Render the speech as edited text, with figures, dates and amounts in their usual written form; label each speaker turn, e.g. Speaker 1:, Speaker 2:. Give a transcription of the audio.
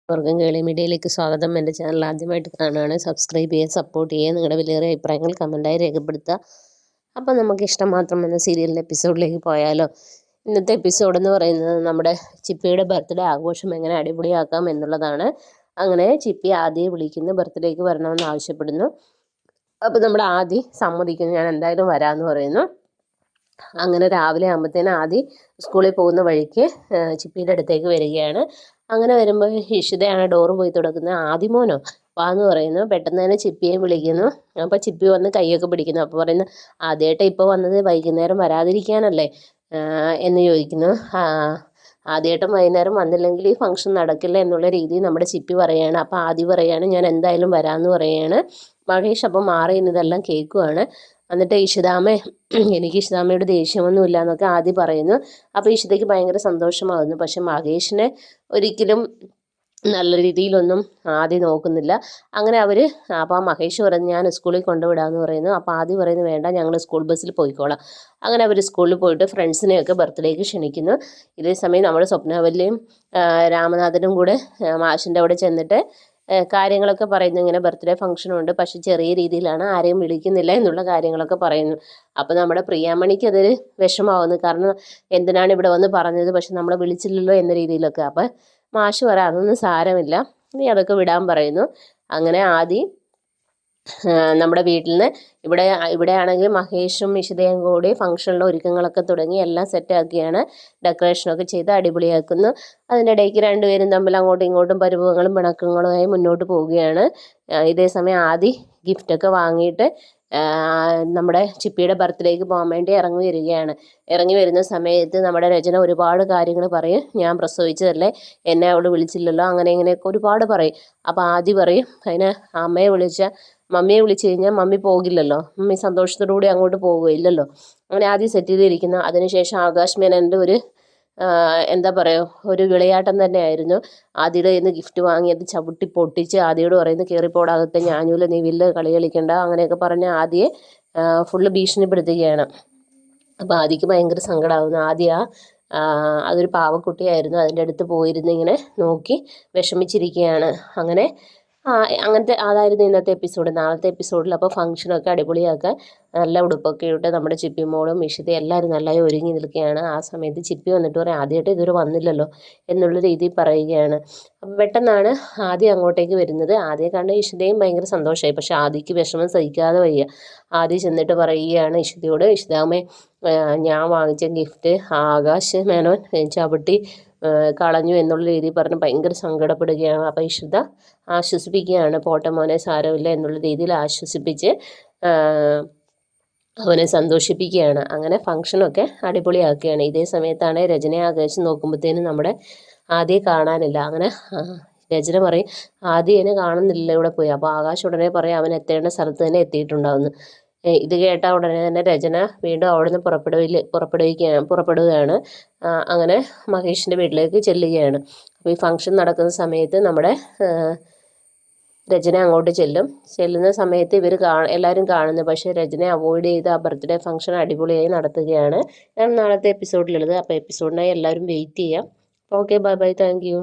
Speaker 1: വർഗം കേളി മീഡിയയിലേക്ക് സ്വാഗതം. എൻ്റെ ചാനൽ ആദ്യമായിട്ട് കാണുകയാണ്, സബ്സ്ക്രൈബ് ചെയ്യുക, സപ്പോർട്ട് ചെയ്യുക, നിങ്ങളുടെ വിലയേറിയ അഭിപ്രായങ്ങൾ കമൻറ്റായി രേഖപ്പെടുത്തുക. അപ്പോൾ നമുക്ക് ഇഷ്ടം മാത്രം എന്ന സീരിയലിൻ്റെ എപ്പിസോഡിലേക്ക് പോയാലോ? ഇന്നത്തെ എപ്പിസോഡ് എന്ന് പറയുന്നത് നമ്മുടെ ചിപ്പിയുടെ ബർത്ത്ഡേ ആഘോഷം എങ്ങനെ അടിപൊളിയാക്കാം എന്നുള്ളതാണ്. അങ്ങനെ ചിപ്പി ആദിയെ വിളിക്കുന്നു, ബർത്ത്ഡേക്ക് വരണമെന്ന് ആവശ്യപ്പെടുന്നു. അപ്പോൾ നമ്മുടെ ആദി സമ്മതിക്കുന്നു, ഞാൻ എന്തായാലും വരാമെന്ന് പറയുന്നു. അങ്ങനെ രാവിലെ ആകുമ്പോഴത്തേനും ആദി സ്കൂളിൽ പോകുന്ന വഴിക്ക് ചിപ്പിയുടെ അടുത്തേക്ക് വരികയാണ്. അങ്ങനെ വരുമ്പോൾ ഇഷിതയാണ് ഡോറ് പോയി തുടക്കുന്നത്. ആദിമോനോ വാന്ന് പറയുന്നു. പെട്ടെന്ന് തന്നെ ചിപ്പിയെ വിളിക്കുന്നു. അപ്പോൾ ചിപ്പി വന്ന് കൈയൊക്കെ പിടിക്കുന്നു. അപ്പോൾ പറയുന്നു, ആദ്യമായിട്ട് ഇപ്പോൾ വന്നത് വൈകുന്നേരം വരാതിരിക്കാനല്ലേ എന്ന് ചോദിക്കുന്നു. ആദ്യമായിട്ടും വൈകുന്നേരം വന്നില്ലെങ്കിൽ ഈ ഫംഗ്ഷൻ നടക്കില്ല എന്നുള്ള രീതിയിൽ നമ്മുടെ ചിപ്പി പറയുകയാണ്. അപ്പോൾ ആദി പറയുകയാണ്, ഞാൻ എന്തായാലും വരാമെന്ന് പറയുകയാണ്. മഹേഷ് അപ്പം മാറി ഇതെല്ലാം കേൾക്കുവാണ്. എന്നിട്ട് ഇഷിതാമ്മേ, എനിക്ക് ഇഷിതാമ്മയോട് ദേഷ്യമൊന്നുമില്ല എന്നൊക്കെ ആദ്യം പറയുന്നു. അപ്പോൾ ഇഷിതയ്ക്ക് ഭയങ്കര സന്തോഷമാകുന്നു. പക്ഷെ മഹേഷിനെ ഒരിക്കലും നല്ല രീതിയിലൊന്നും ആദ്യം നോക്കുന്നില്ല. അങ്ങനെ അപ്പോൾ മഹേഷ് പറയുന്നു, ഞാൻ സ്കൂളിൽ കൊണ്ടുവിടാമെന്ന് പറയുന്നു. അപ്പോൾ ആദ്യം പറയുന്നു, വേണ്ട, ഞങ്ങൾ സ്കൂൾ ബസ്സിൽ പോയിക്കോളാം. അങ്ങനെ അവർ സ്കൂളിൽ പോയിട്ട് ഫ്രണ്ട്സിനെയൊക്കെ ബർത്ത്ഡേക്ക് ക്ഷണിക്കുന്നു. ഇതേ സമയം നമ്മുടെ സ്വപ്നവല്ലിയും രാമനാഥനും കൂടെ മാഷിൻ്റെ അവിടെ ചെന്നിട്ട് കാര്യങ്ങളൊക്കെ പറയുന്നു. ഇങ്ങനെ ബർത്ത്ഡേ ഫംഗ്ഷനുണ്ട്, പക്ഷെ ചെറിയ രീതിയിലാണ്, ആരെയും വിളിക്കുന്നില്ല എന്നുള്ള കാര്യങ്ങളൊക്കെ പറയുന്നു. അപ്പോൾ നമ്മുടെ പ്രിയാമണിക്ക് അതൊരു വിഷമാവുന്നു. കാരണം എന്തിനാണ് ഇവിടെ വന്ന് പറഞ്ഞത്, പക്ഷെ നമ്മളെ വിളിച്ചില്ലല്ലോ എന്ന രീതിയിലൊക്കെ. അപ്പോൾ മാഷ് പറയാം, അതൊന്നും സാരമില്ല, നീ അതൊക്കെ വിടാൻ പറയുന്നു. അങ്ങനെ ആദ്യം നമ്മുടെ വീട്ടിൽ നിന്ന് ഇവിടെയാണെങ്കിൽ മഹേഷും ഇഷിതയും കൂടി ഫംഗ്ഷനിലെ ഒരുക്കങ്ങളൊക്കെ തുടങ്ങി എല്ലാം സെറ്റാക്കിയാണ്, ഡെക്കറേഷനൊക്കെ ചെയ്ത് അടിപൊളിയാക്കുന്നു. അതിൻ്റെ ഇടയ്ക്ക് രണ്ടുപേരും തമ്മിൽ അങ്ങോട്ടും ഇങ്ങോട്ടും പരിഭവങ്ങളും പിണക്കങ്ങളുമായി മുന്നോട്ട് പോവുകയാണ്. ഇതേ സമയം ആദ്യം ഗിഫ്റ്റൊക്കെ വാങ്ങിയിട്ട് നമ്മുടെ ചിപ്പിയുടെ ബർത്ത്ഡേക്ക് പോകാൻ വേണ്ടി ഇറങ്ങി വരുന്ന സമയത്ത് നമ്മുടെ രചന ഒരുപാട് കാര്യങ്ങൾ പറയും. ഞാൻ പ്രസവിച്ചതല്ലേ, എന്നെ അവൾ വിളിച്ചില്ലല്ലോ, അങ്ങനെ ഇങ്ങനെയൊക്കെ ഒരുപാട് പറയും. അപ്പോൾ ആദ്യം പറയും, അതിന് മമ്മിയെ വിളിച്ചു കഴിഞ്ഞാൽ മമ്മി പോകില്ലല്ലോ, മമ്മി സന്തോഷത്തോടുകൂടി അങ്ങോട്ട് പോകുകയില്ലല്ലോ. അങ്ങനെ ആദ്യം സെറ്റ് ചെയ്തിരിക്കുന്നു. അതിനുശേഷം ആകാശ് മേനൻ്റെ എന്താ പറയുക, ഒരു വിളയാട്ടം തന്നെയായിരുന്നു. ആദ്യയുടെ ഇന്ന് ഗിഫ്റ്റ് വാങ്ങി അത് ചവിട്ടി പൊട്ടിച്ച് ആദ്യയോട് പറയുന്നത്, കയറിപ്പോടാകത്തെ ഞാനൂല, നീ വലിയ കളി കളിക്കണ്ട, അങ്ങനെയൊക്കെ പറഞ്ഞ് ആദ്യയെ ഫുള്ള് ഭീഷണിപ്പെടുത്തുകയാണ്. അപ്പോൾ ആദ്യക്ക് ഭയങ്കര സങ്കടമാകുന്നു. അതൊരു പാവക്കുട്ടിയായിരുന്നു, അതിൻ്റെ അടുത്ത് പോയിരുന്ന് ഇങ്ങനെ നോക്കി വിഷമിച്ചിരിക്കുകയാണ്. അതായിരുന്നു ഇന്നത്തെ എപ്പിസോഡ്. നാളത്തെ എപ്പിസോഡിൽ അപ്പോൾ ഫംഗ്ഷനൊക്കെ അടിപൊളിയാക്കാൻ നല്ല ഉടുപ്പൊക്കെ ഇട്ട് നമ്മുടെ ചിപ്പി മോളും ഇഷിതയും എല്ലാവരും നല്ലതായി ഒരുങ്ങി നിൽക്കുകയാണ്. ആ സമയത്ത് ചിപ്പി വന്നിട്ട് പറയും, ആദ്യമായിട്ട് ഇതുവരെ വന്നില്ലല്ലോ എന്നുള്ള രീതിയിൽ പറയുകയാണ്. അപ്പം പെട്ടെന്നാണ് ആദ്യം അങ്ങോട്ടേക്ക് വരുന്നത്. ആദ്യം കണ്ട ഇഷിതയും ഭയങ്കര സന്തോഷമായി. പക്ഷെ ആദ്യക്ക് വിഷമം സഹിക്കാതെ വയ്യ. ആദ്യം ചെന്നിട്ട് പറയുകയാണ് ഇഷിതയോട്, ഇഷിതാമ്മേ, ഞാൻ വാങ്ങിച്ച ഗിഫ്റ്റ് ആകാശ് മേനോൻ ചവിട്ടി കളഞ്ഞു എന്നുള്ള രീതിയിൽ പറഞ്ഞ് ഭയങ്കര സങ്കടപ്പെടുകയാണ്. അപ്പോൾ ഇഷിത ആശ്വസിപ്പിക്കുകയാണ്, പോട്ടെ മോനെ, സാരമില്ല എന്നുള്ള രീതിയിൽ ആശ്വസിപ്പിച്ച് അവനെ സന്തോഷിപ്പിക്കുകയാണ്. അങ്ങനെ ഫംഗ്ഷനൊക്കെ അടിപൊളിയാക്കുകയാണ്. ഇതേ സമയത്താണ് രചനയെ ആകാശം നോക്കുമ്പോഴത്തേനും നമ്മുടെ ആദ്യം കാണാനില്ല. അങ്ങനെ രചന പറയും, ആദ്യം എന്നെ കാണുന്നില്ല, ഇവിടെ പോയി. അപ്പോൾ ആകാശ് ഉടനെ പറയും, അവൻ എത്തേണ്ട സ്ഥലത്ത് തന്നെ എത്തിയിട്ടുണ്ടാവുന്നു. ഇത് കേട്ട ഉടനെ തന്നെ രചന വീണ്ടും അവിടുന്ന് പുറപ്പെടുകയാണ്. അങ്ങനെ മഹേഷിൻ്റെ വീട്ടിലേക്ക് ചെല്ലുകയാണ്. അപ്പോൾ ഈ ഫംഗ്ഷൻ നടക്കുന്ന സമയത്ത് നമ്മുടെ രചന അങ്ങോട്ട് ചെല്ലുന്ന സമയത്ത് എല്ലാവരും കാണുന്നു. പക്ഷേ രചനയെ അവോയ്ഡ് ചെയ്ത് ആ ബർത്ത്ഡേ ഫംഗ്ഷൻ അടിപൊളിയായി നടത്തുകയാണ്. ഞാൻ നാളത്തെ എപ്പിസോഡിലുള്ളത്. അപ്പോൾ എപ്പിസോഡിനായി എല്ലാവരും വെയിറ്റ് ചെയ്യാം. Okay, bye bye, thank you.